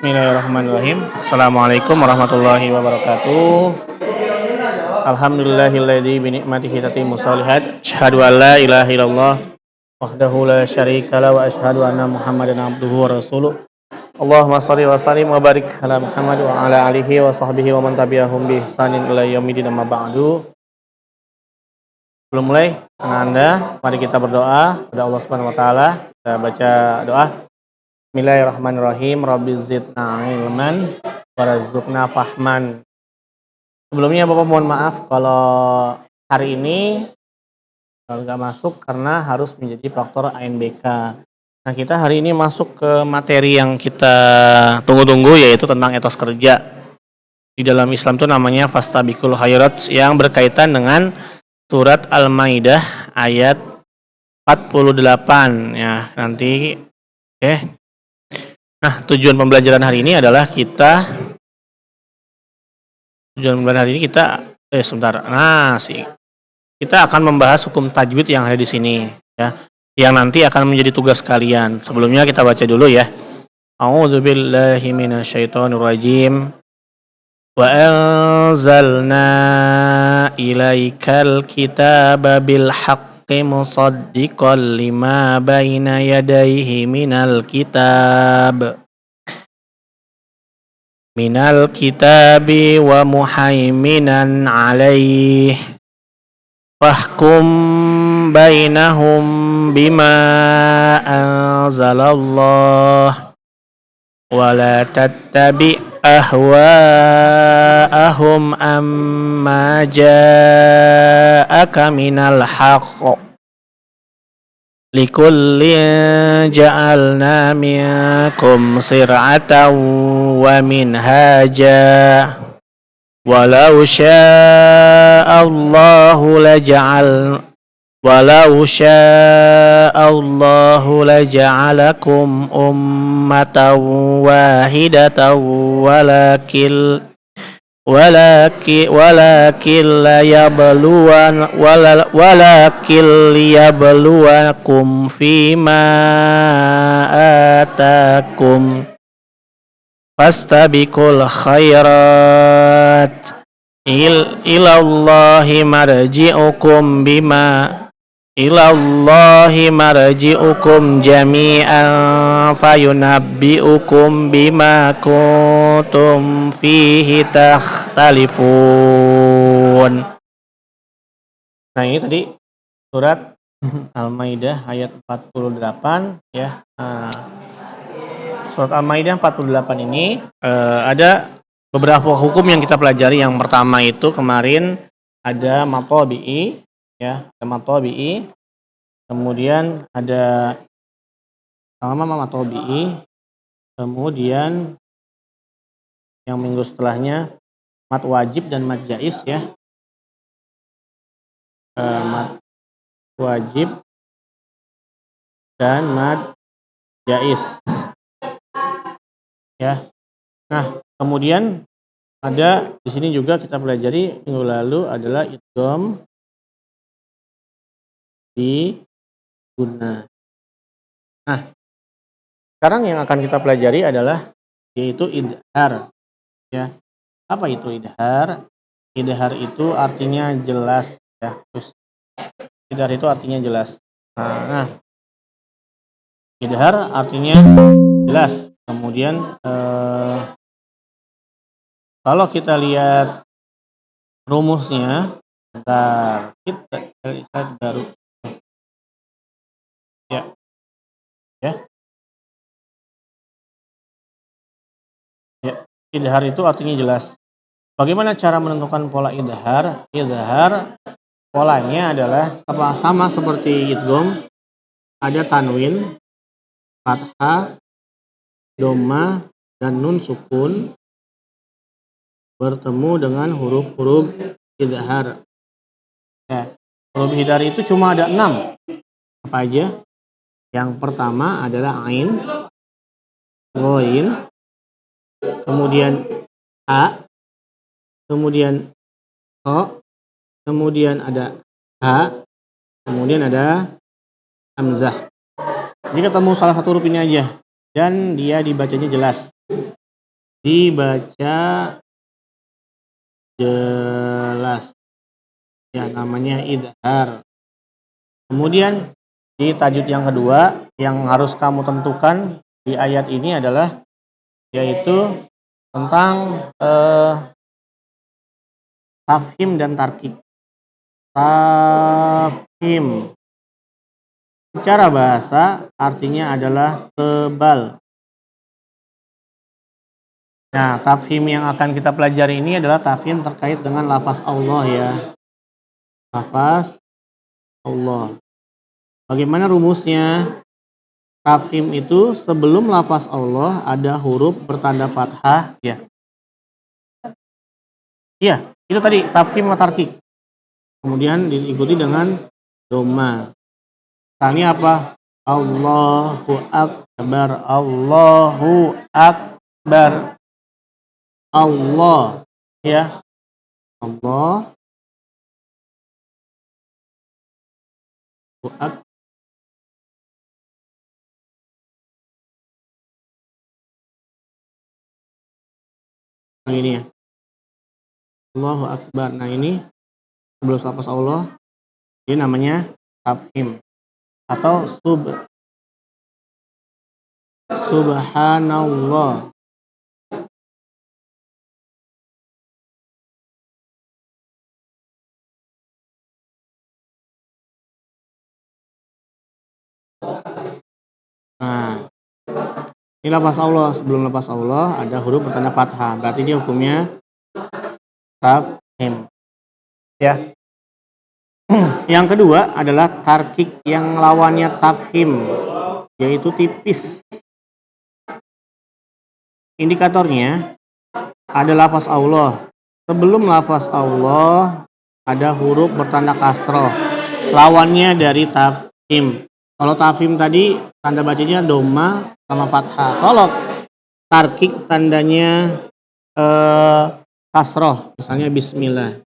Bismillahirrahmanirrahim. Assalamualaikum warahmatullahi wabarakatuh. Alhamdulillahilladzi bi ni'matihi tatimmu shalihat. Asyhadu an la ilaha illallah wahdahu la syarikalah wa asyhadu anna Muhammadan abduhu wa rasuluh. Allahumma shalli wa sallim wa barik ala Muhammad wa ala alihi wa sahbihi wa man tabi'ahum bi ihsanin ila yaumil amma ba'du. Belum mulai, Anda, mari kita berdoa kepada Allah Subhanahu wa taala. Kita baca doa. Bismillahirrahmanirrahim. Rabbi zidna ilman warzuqna fahman. Sebelumnya Bapak mohon maaf kalau hari ini nggak masuk karena harus menjadi proktor ANBK. Nah, kita hari ini masuk ke materi yang kita tunggu-tunggu, yaitu tentang etos kerja. Di dalam Islam itu namanya fastabiqul khairat, yang berkaitan dengan surat Al-Maidah ayat 48 ya. Nanti Nah, tujuan pembelajaran hari ini adalah kita kita akan membahas hukum tajwid yang ada di sini ya, yang nanti akan menjadi tugas kalian. Sebelumnya kita baca dulu ya. A'udzubillahi minasyaitonirrajim. Wa anzalna ilaikal kitaba bil haqqi musaddiqan lima baina yadayhi minal kitabi wa muhaiminan alaih fahkum bainahum bima anzalallah wa la tattabi ahwa'ahum amma ja'aka minal haqq likullin ja'alna minkum sir'atan wa minhaja walau sya'allahu laja'alakum ummatan wahidatan walakin liyabluwakum fima atakum fastabiqul khairat ilallahi marji'ukum jami'an fayunabbi'ukum bima kuntum fihi takhtalifun. Nah, ini tadi surat Al-Maidah ayat 48 ya. Surat Al-Maidah 48 ini ada beberapa hukum yang kita pelajari. Yang pertama itu kemarin ada matobi'i ya, kemudian ada matobi'i, kemudian yang minggu setelahnya mat wajib dan mat jaiz ya. Mat wajib dan mat jaiz ya. Nah, kemudian ada di sini juga kita pelajari minggu lalu adalah idgham di guna. Nah, sekarang yang akan kita pelajari adalah yaitu idhar ya. Apa itu idhar? Idhar itu artinya jelas ya. Idhar itu artinya jelas. Nah, idhar artinya jelas. Kemudian kalau kita lihat rumusnya, bentar, kita lihat baru ya. Idhar itu artinya jelas. Bagaimana cara menentukan pola idhar? Idhar polanya adalah sama seperti idgham, ada tanwin, fathah, dhamma dan nun sukun bertemu dengan huruf-huruf idhar. Ya, huruf idhar itu cuma ada 6. Apa aja? Yang pertama adalah ain, ghain, kemudian a, kemudian o, kemudian ada ha, kemudian ada hamzah. Jadi ketemu salah satu huruf ini aja dan dia dibacanya jelas. dibaca jelas. Ya, namanya idhar. Kemudian di tajwid yang kedua yang harus kamu tentukan di ayat ini adalah yaitu tentang tafhim dan tarkik. Tafhim secara bahasa artinya adalah tebal. Nah, tafhim yang akan kita pelajari ini adalah tafhim terkait dengan lafaz Allah ya. Lafaz Allah. Bagaimana rumusnya? Tafhim itu sebelum lafaz Allah ada huruf bertanda fathah ya. Iya, itu tadi tafhim wa tarkik. Kemudian diikuti dengan dhamma. Misalnya apa? Allahu akbar, Allahu akbar. Allah ya. Allahu akbar. Nah ini ya. Allahu akbar. Nah ini sebelum lafaz Allah ini namanya tafhim atau subhanallah. Nah, ini lafaz Allah, sebelum lafaz Allah ada huruf bertanda fathah. Berarti dia hukumnya tafhim. Ya. Yang kedua adalah tarkik yang lawannya tafhim, yaitu tipis. Indikatornya ada lafaz Allah. Sebelum lafaz Allah ada huruf bertanda kasroh. Lawannya dari tafhim. Kalau tafhim tadi tanda bacanya dhamma sama fathah. Kalau tarkik tandanya kasroh, misalnya bismillah.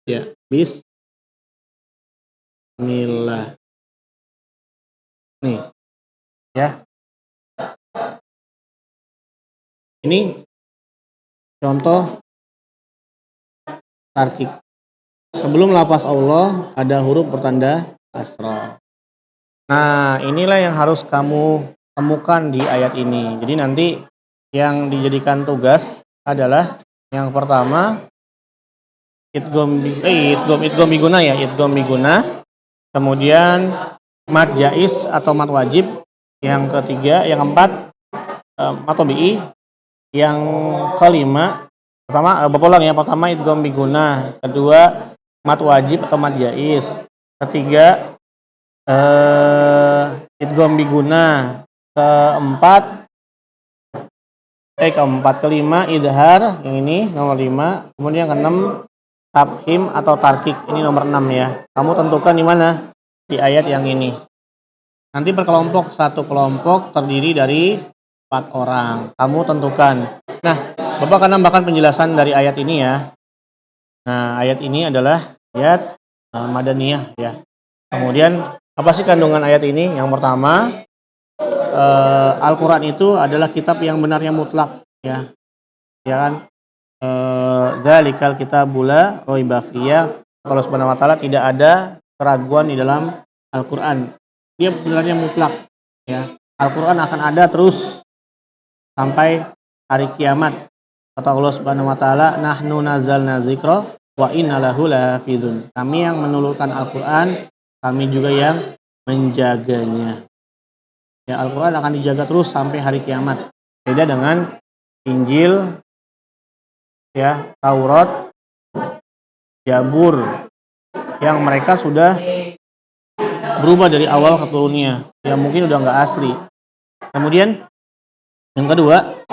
Ya, bismillah. Nih, ya. Ini contoh tarkik. Sebelum lafaz Allah ada huruf bertanda kasroh. Nah, inilah yang harus kamu temukan di ayat ini. Jadi nanti yang dijadikan tugas adalah yang pertama idgham biguna ya, idgham biguna. Kemudian mad jaiz atau mad wajib. Yang ketiga, yang keempat mad tabi'i. Yang kelima, pertama idgham biguna, kedua mad wajib atau mad jaiz. Ketiga idgham biguna, kelima idhar, yang ini nomor 5, kemudian yang keenam tafhim atau tarkik, ini nomor 6 ya. Kamu tentukan di mana? Di ayat yang ini. Nanti berkelompok, satu kelompok terdiri dari 4 orang. Kamu tentukan. Nah, Bapak akan nambahkan penjelasan dari ayat ini ya. Nah, ayat ini adalah ayat Madaniyah ya. Kemudian apa sih kandungan ayat ini? Yang pertama, Al-Quran itu adalah kitab yang benarnya mutlak ya. Ya kan? Dzalikal kitabula raiba fiyah. Allah Subhanahu wa taala tidak ada keraguan di dalam Al-Quran. Dia benarnya mutlak ya. Al-Quran akan ada terus sampai hari kiamat. Kata Allah Subhanahu wa taala, "Nahnu nazzalna dzikra wa inna lahu lahafizun." Kami yang menurunkan Al-Quran, kami juga yang menjaganya. Ya, Al-Quran akan dijaga terus sampai hari kiamat. Beda dengan Injil, ya, Taurat, Zabur, yang mereka sudah berubah dari awal ke turunnya. Ya mungkin udah nggak asli. Kemudian yang kedua,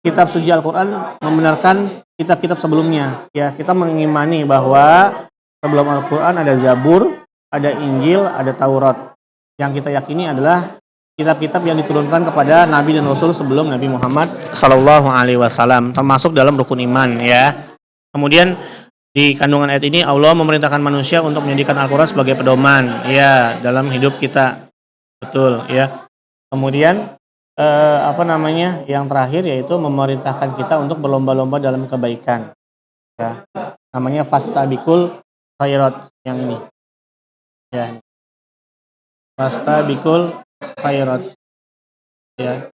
kitab suci Al-Quran membenarkan kitab-kitab sebelumnya. Ya, kita mengimani bahwa sebelum Al-Quran ada Zabur, ada Injil, ada Taurat. Yang kita yakini adalah kitab-kitab yang diturunkan kepada Nabi dan Rasul sebelum Nabi Muhammad Sallallahu Alaihi Wasallam, termasuk dalam rukun iman ya. Kemudian di kandungan ayat ini Allah memerintahkan manusia untuk menjadikan Al-Quran sebagai pedoman ya dalam hidup kita, betul ya. Kemudian yang terakhir yaitu memerintahkan kita untuk berlomba-lomba dalam kebaikan. Ya, namanya fastabiqul khairat yang ini. Ya, fastabiqul khairat. Ya,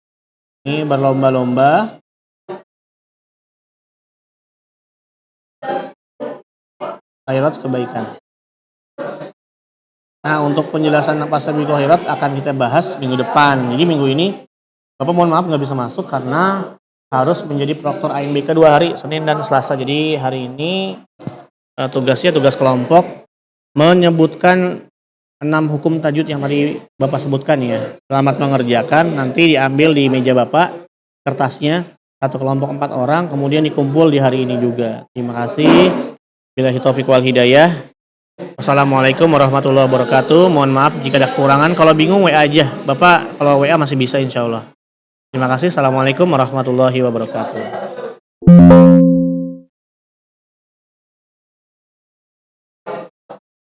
ini berlomba-lomba khairat kebaikan. Nah, untuk penjelasan fastabiqul khairat akan kita bahas minggu depan. Jadi minggu ini Bapak mohon maaf nggak bisa masuk karena harus menjadi proktor AMBK 2 hari, Senin dan Selasa. Jadi hari ini tugasnya tugas kelompok menyebutkan 6 hukum tajwid yang tadi Bapak sebutkan ya. Selamat mengerjakan, nanti diambil di meja Bapak kertasnya, satu kelompok 4 orang, kemudian dikumpul di hari ini juga. Terima kasih. Billahi taufiq wal hidayah. Wassalamualaikum warahmatullahi wabarakatuh. Mohon maaf jika ada kekurangan. Kalau bingung WA aja. Bapak kalau WA masih bisa insya Allah. Terima kasih. Assalamualaikum warahmatullahi wabarakatuh.